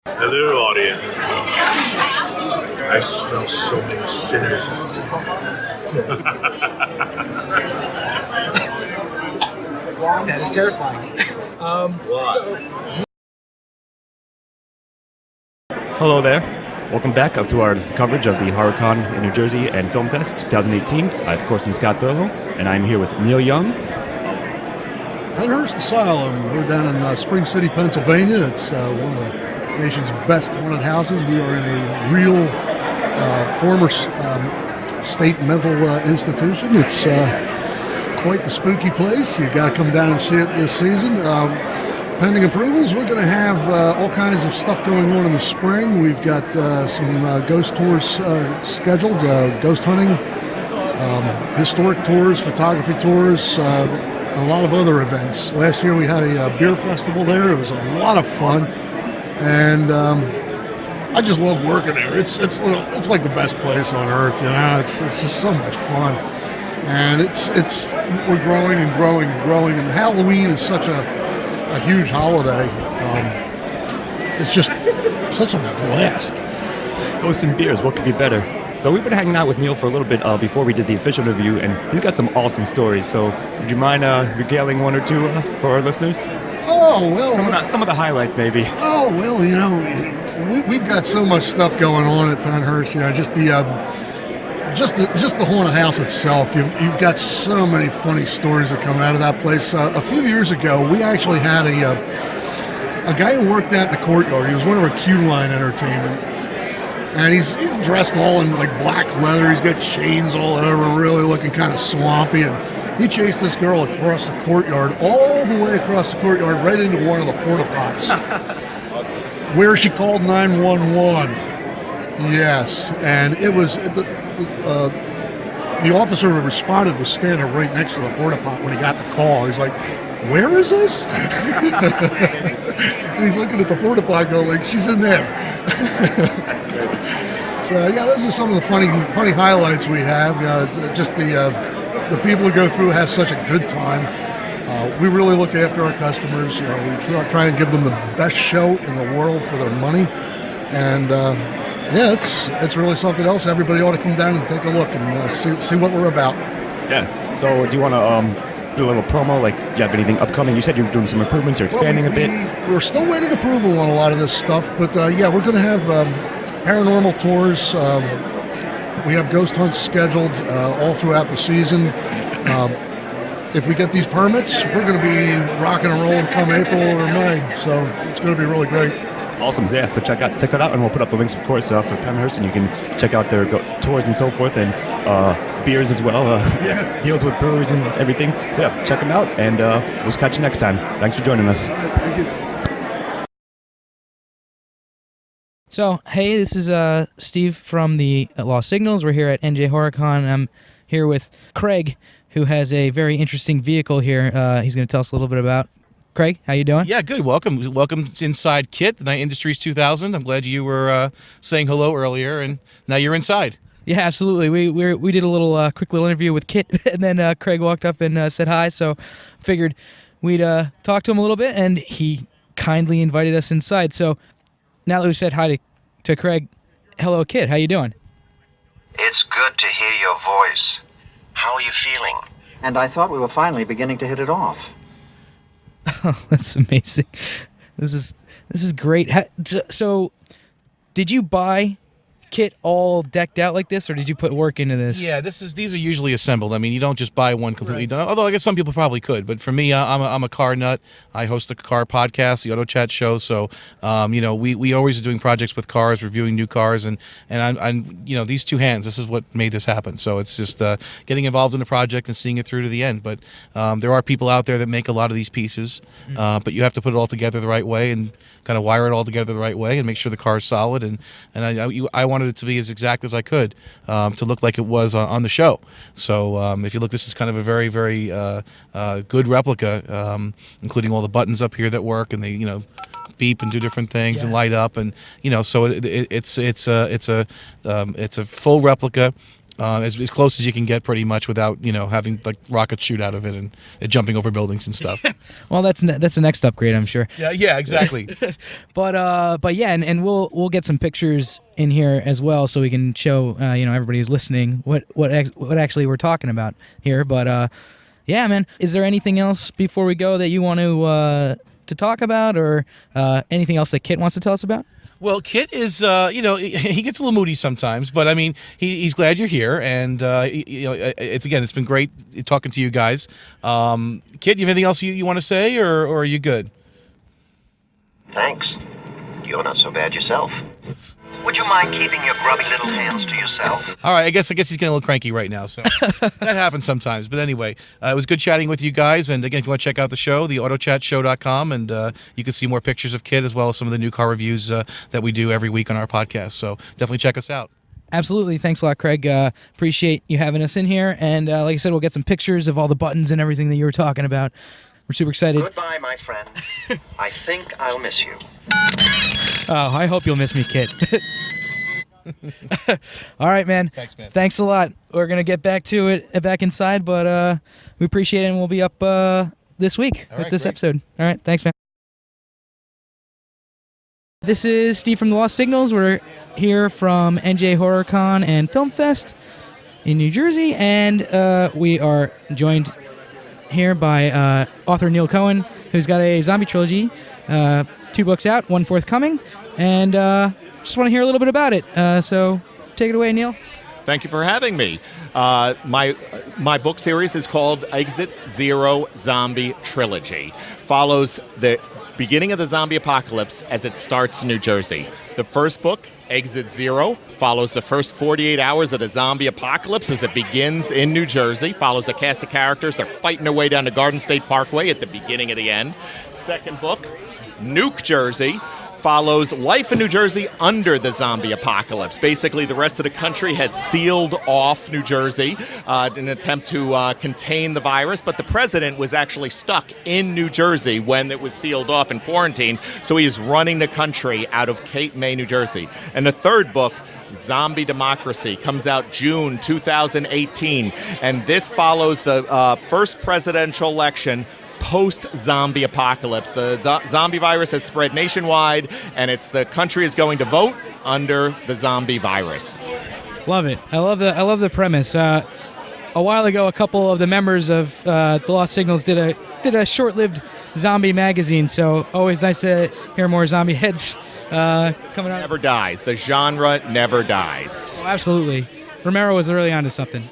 Hello, audience. I smell so many sinners. That is terrifying. Hello there. Welcome back up to our coverage of the HorrorCon in New Jersey and Film Fest 2018. I, of course, am Scott Thurlow, and I'm here with Neil Young. Pennhurst Asylum. We're down in Spring City, Pennsylvania. It's one of the nation's best haunted houses. We are in a real former state mental institution. It's quite the spooky place. You got to come down and see it this season. Pending approvals, we're going to have all kinds of stuff going on in the spring. We've got some ghost tours scheduled, ghost hunting, historic tours, photography tours, a lot of other events. Last year we had a beer festival there. It was a lot of fun, and I just love working there. It's like the best place on earth. You know, it's just so much fun, and we're growing and growing and growing. And Halloween is such a huge holiday. It's just such a blast. Ghosts and beers, what could be better? So we've been hanging out with Neil for a little bit before we did the official review, and he's got some awesome stories. So would you mind regaling one or two for our listeners? Oh, well. Some of the highlights, maybe. Oh, well, you know, we've got so much stuff going on at Pennhurst. You know, just the haunted house itself. You've got so many funny stories that come out of that place. A few years ago, we actually had a guy who worked out in the courtyard. He was one of our Q Line entertainment, and he's dressed all in like black leather. He's got chains all over, really looking kind of swampy. And he chased this girl across the courtyard, all the way across the courtyard, right into one of the porta pots, where she called 911. Yes, and it was the officer who responded was standing right next to the porta pot when he got the call. He's like, "Where is this?" And he's looking at the porta pot, going like, "She's in there." So yeah, those are some of the funny highlights we have. You know, it's just the people who go through have such a good time. We really look after our customers. You know, we try and give them the best show in the world for their money, and yeah, it's really something else. Everybody ought to come down and take a look and see what we're about. Yeah. So do you want to do a little promo? Like, do you have anything upcoming? You said you're doing some improvements or expanding a bit. We're still waiting approval on a lot of this stuff, but yeah, we're going to have paranormal tours. We have ghost hunts scheduled all throughout the season. If we get these permits, we're going to be rocking and rolling come April or May. So it's going to be really great. Awesome, yeah. So check that out, and we'll put up the links, of course, for Pennhurst, and you can check out their tours and so forth, and beers as well. Deals with brewers and everything. So yeah, check them out, and we'll catch you next time. Thanks for joining us. Thank you. So, hey, this is Steve from the Lost Signals. We're here at NJ HorrorCon, and I'm here with Craig, who has a very interesting vehicle here. He's going to tell us a little bit about. Craig, how you doing? Yeah, good. Welcome inside KITT, the Night Industries 2000. I'm glad you were saying hello earlier, and now you're inside. Yeah, absolutely. We did a little quick little interview with KITT, and then Craig walked up and said hi. So figured we'd talk to him a little bit, and he kindly invited us inside. So now that we said hi to Craig, hello, KITT. How you doing? It's good to hear your voice. How are you feeling? And I thought we were finally beginning to hit it off. Oh, that's amazing. This is great. So, did you buy KITT all decked out like this, or did you put work into this? Yeah, these are usually assembled. I mean, you don't just buy one completely done. Although I guess some people probably could, but for me, I'm a car nut. I host a car podcast, the Auto Chat Show. So, you know, we always are doing projects with cars, reviewing new cars, and I'm you know, these two hands. This is what made this happen. So it's just getting involved in a project and seeing it through to the end. But there are people out there that make a lot of these pieces, but you have to put it all together the right way and kind of wire it all together the right way and make sure the car is solid. And I wanted it to be as exact as I could to look like it was on the show. So if you look, this is kind of a very, very good replica, including all the buttons up here that work, and they, you know, beep and do different things and light up, and you know, so it's a full replica. as close as you can get, pretty much, without having like rockets shoot out of it and jumping over buildings and stuff. Well, that's the next upgrade, I'm sure. Yeah, exactly. But yeah, and we'll get some pictures in here as well, so we can show everybody who's listening what actually we're talking about here. But yeah, man, is there anything else before we go that you want to talk about, or anything else that KITT wants to tell us about? Well, KITT is, he gets a little moody sometimes, but I mean, he's glad you're here, and it's been great talking to you guys. KITT, you have anything else you want to say, or are you good? Thanks. You're not so bad yourself. Would you mind keeping your grubby little hands to yourself? All right, I guess he's getting a little cranky right now, so that happens sometimes. But anyway, it was good chatting with you guys. And again, if you want to check out the show, theautochatshow.com, and you can see more pictures of KITT as well as some of the new car reviews that we do every week on our podcast. So definitely check us out. Absolutely. Thanks a lot, Craig. Appreciate you having us in here. And like I said, we'll get some pictures of all the buttons and everything that you were talking about. We're super excited. Goodbye, my friend. I think I'll miss you. Oh, I hope you'll miss me, KITT. All right, man. Thanks, man. Thanks a lot. We're going to get back to it, back inside, but we appreciate it, and we'll be up this week with this episode. All right, thanks, man. This is Steve from The Lost Signals. We're here from NJ HorrorCon and Film Fest in New Jersey, and we are joined here by author Neil Cohen, who's got a zombie trilogy, 2 books out, 1 forthcoming, and just want to hear a little bit about it. So take it away, Neil. Thank you for having me. My book series is called Exit Zero Zombie Trilogy. Follows the beginning of the zombie apocalypse as it starts in New Jersey. The first book, Exit Zero, follows the first 48 hours of the zombie apocalypse as it begins in New Jersey, follows a cast of characters. They're fighting their way down to Garden State Parkway at the beginning of the end. Second book, Nuke Jersey, follows life in New Jersey under the zombie apocalypse. Basically, the rest of the country has sealed off New Jersey in an attempt to contain the virus, but the president was actually stuck in New Jersey when it was sealed off in quarantine, so he is running the country out of Cape May, New Jersey. And the third book, Zombie Democracy, comes out June 2018, and this follows the first presidential election post-zombie apocalypse. The zombie virus has spread nationwide, and the country is going to vote under the zombie virus. Love it. I love the premise. A while ago, a couple of the members of the Lost Signals did a short-lived zombie magazine. So always nice to hear more zombie heads coming out. Never dies. The genre never dies. Oh, absolutely. Romero was really onto something.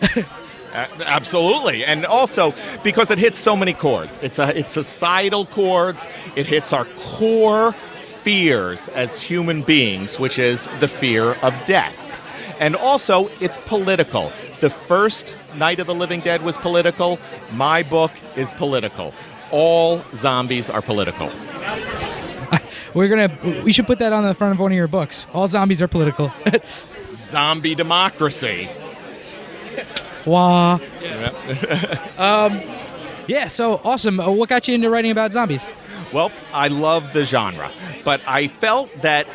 Absolutely, and also because it hits so many chords. It's societal chords. It hits our core fears as human beings, which is the fear of death. And also, it's political. The first Night of the Living Dead was political. My book is political. All zombies are political. We should put that on the front of one of your books. All zombies are political. Zombie Democracy. Wah. Yeah, so awesome. What got you into writing about zombies? Well, I love the genre, but I felt that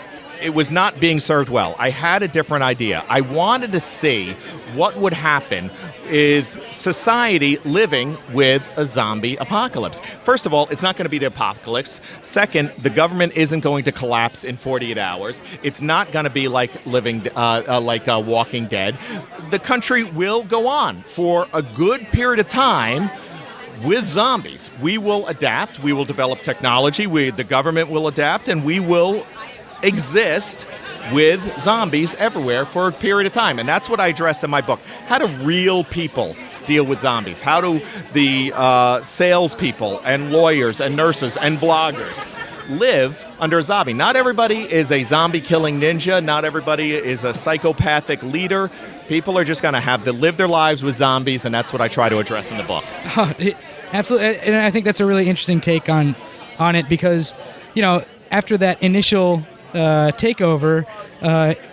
it was not being served well. I had a different idea. I wanted to see what would happen with society living with a zombie apocalypse. First of all, it's not going to be the apocalypse. Second, the government isn't going to collapse in 48 hours. It's not going to be like Walking Dead. The country will go on for a good period of time with zombies. We will adapt. We will develop technology. The government will adapt, and we will exist with zombies everywhere for a period of time. And that's what I address in my book. How do real people deal with zombies? How do the salespeople and lawyers and nurses and bloggers live under a zombie? Not everybody is a zombie-killing ninja. Not everybody is a psychopathic leader. People are just going to have to live their lives with zombies, and that's what I try to address in the book. Absolutely, and I think that's a really interesting take on it because, after that initial takeover,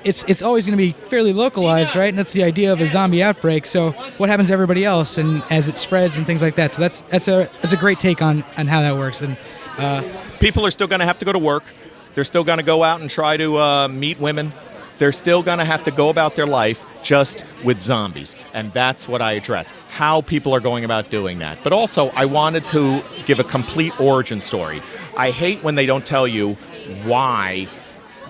it's always going to be fairly localized, right? And that's the idea of a zombie outbreak. So what happens to everybody else, and as it spreads and things like that? So that's a great take on how that works. And people are still going to have to go to work. They're still going to go out and try to meet women. they're still going to have to go about their life just with zombies. And that's what I address, how people are going about doing that. But also, I wanted to give a complete origin story. I hate when they don't tell you why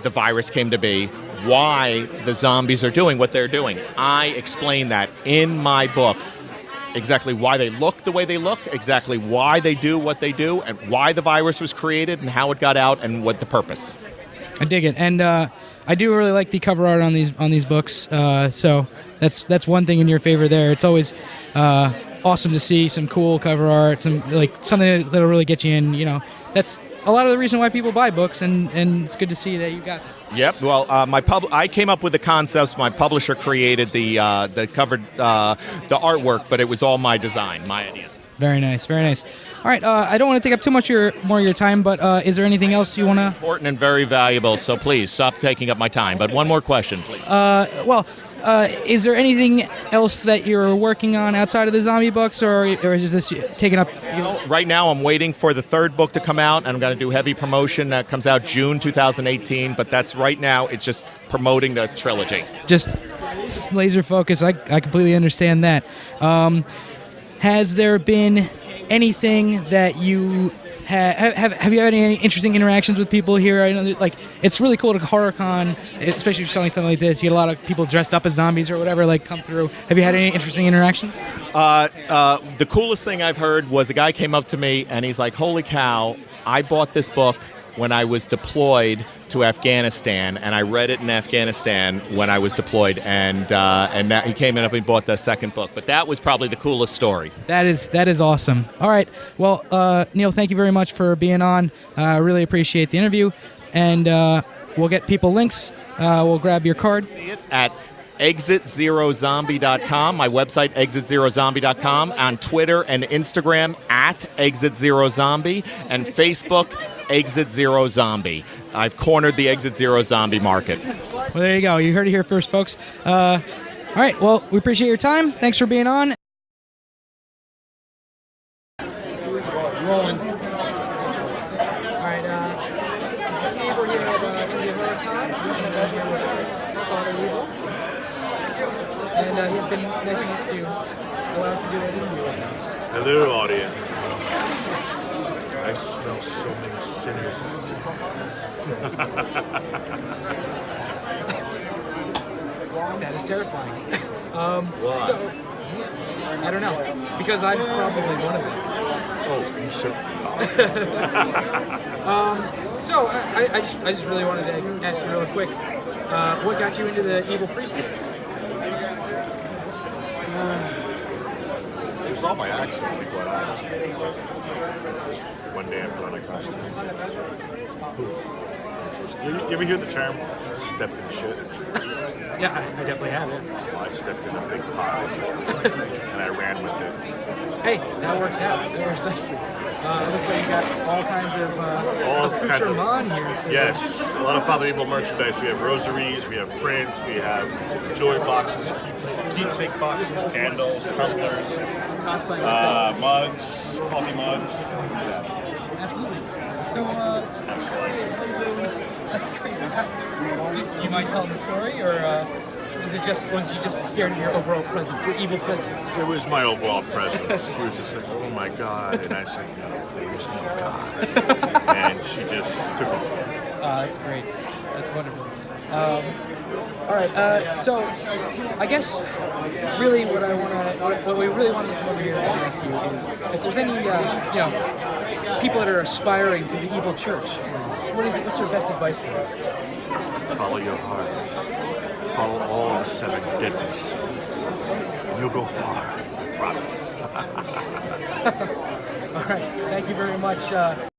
the virus came to be, why the zombies are doing what they're doing. I explain that in my book, exactly why they look the way they look, exactly why they do what they do, and why the virus was created, and how it got out, and what the purpose. I dig it, and I do really like the cover art on these books. So that's one thing in your favor there. It's always awesome to see some cool cover art, something that'll really get you in. You know, that's a lot of the reason why people buy books, and it's good to see that you got that. Yep. Well, I came up with the concepts. My publisher created the cover, the artwork, but it was all my design, my ideas. Very nice, very nice. All right, I don't want to take up too much more of your time, but is there anything else you want to? Important and very valuable. So please stop taking up my time. But one more question, please. Is there anything else that you're working on outside of the zombie books, or is this taking up? Right now, I'm waiting for the third book to come out, and I'm going to do heavy promotion. That comes out June 2018. But that's right now. It's just promoting the trilogy. Just laser focus. I completely understand that. Has there been anything that you have you had any interesting interactions with people here? I know that, it's really cool to HorrorCon, especially if you're selling something like this. You get a lot of people dressed up as zombies or whatever come through. Have you had any interesting interactions? The coolest thing I've heard was a guy came up to me and he's like, "Holy cow! I bought this book when I was deployed to Afghanistan, and I read it in Afghanistan when I was deployed, and now he came in and bought the second book." But that was probably the coolest story. That is awesome. All right, well, Neil, thank you very much for being on. I really appreciate the interview, and we'll get people links. We'll grab your card. See it at ExitZeroZombie.com, my website, ExitZeroZombie.com, on Twitter and Instagram at ExitZeroZombie, and Facebook, Exit Zero Zombie. I've cornered the Exit Zero Zombie market. Well, there you go. You heard it here first, folks. All right, well, we appreciate your time. Thanks for being on. Rolling. All right, this is Steve. We're here at India HorrorCon. I'm here with Father Evil. And he's been nice enough to allow us to do an interview with him. Hello, audience. I smell so many sinners out there. That is terrifying. So, I don't know, because I'm probably one of them. Oh, you certainly are. So, I just really wanted to ask you real quick, what got you into the evil priesthood? It was all by accident, to be quite honest. One day I put on a costume. You ever hear the term, stepped in shit? Yeah, I definitely have it. Well, I stepped in a big pile, and I ran with it. Hey, that works out. That works nicely. It looks like you got all kinds of accoutrement here. Yes, a lot of Father Evil merchandise. We have rosaries, we have prints, we have jewelry boxes, keepsake boxes, candles, tumblers, Cosplay myself. mugs, coffee mugs. Absolutely. So, that's great. Do you mind telling the story, or was you just scared of your overall presence, your evil presence? It was my overall presence. She was just like, "Oh my God," and I said, "No, there is no God," and she just took off. That's great. That's wonderful. All right. So, I guess really what we really want to come over here and ask you is if there's any people that are aspiring to the evil church. What's your best advice to them? Follow your heart. Follow all the 7 deadly sins. You'll go far. I promise. All right. Thank you very much.